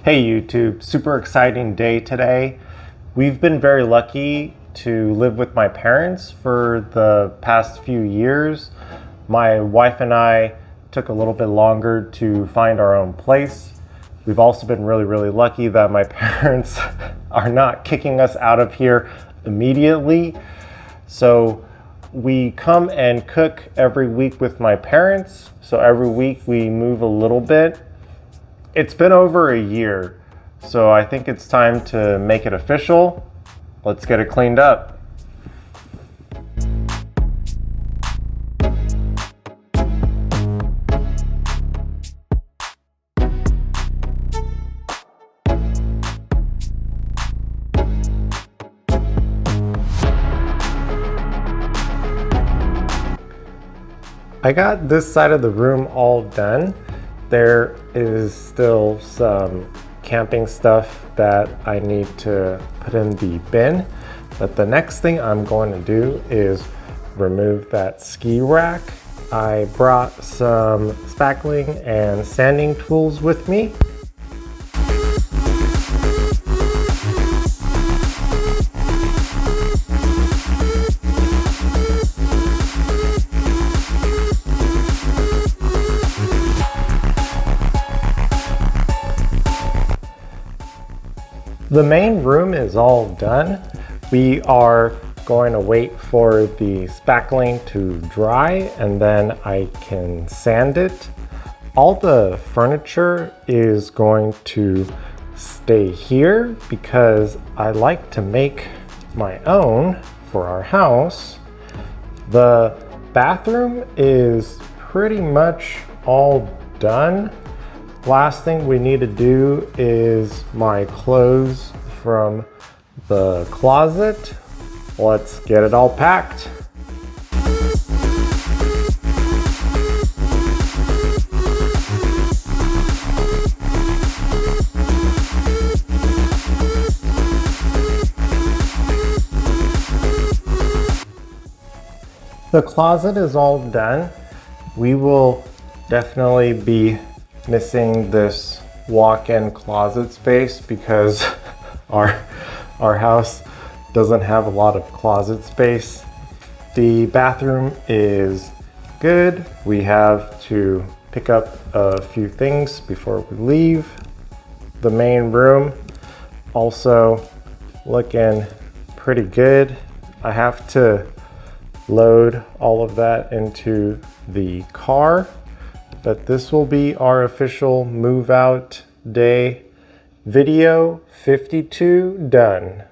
Hey YouTube, super exciting day today. We've been very lucky to live with my parents for the past few years. My wife and I took a little bit longer to find our own place. We've also been really lucky that my parents are not kicking us out of here immediately. So we come and cook every week with my parents. So every week we move a little bit. It's been over a year, so I think it's time to make it official. Let's get it cleaned up. I got this side of the room all done. There is still some camping stuff that I need to put in the bin, but the next thing I'm going to do is remove that ski rack. I brought some spackling and sanding tools with me. The main room is all done. We are going to wait for the spackling to dry and then I can sand it. All the furniture is going to stay here because I like to make my own for our house. The bathroom is pretty much all done. Last thing we need to do is my clothes from the closet. Let's get it all packed. The closet is all done. We will definitely be missing this walk-in closet space because our house doesn't have a lot of closet space. The bathroom is good. We have to pick up a few things before we leave. The main room also looking pretty good. I have to load all of that into the car. But this will be our official move out day. Video 52 done.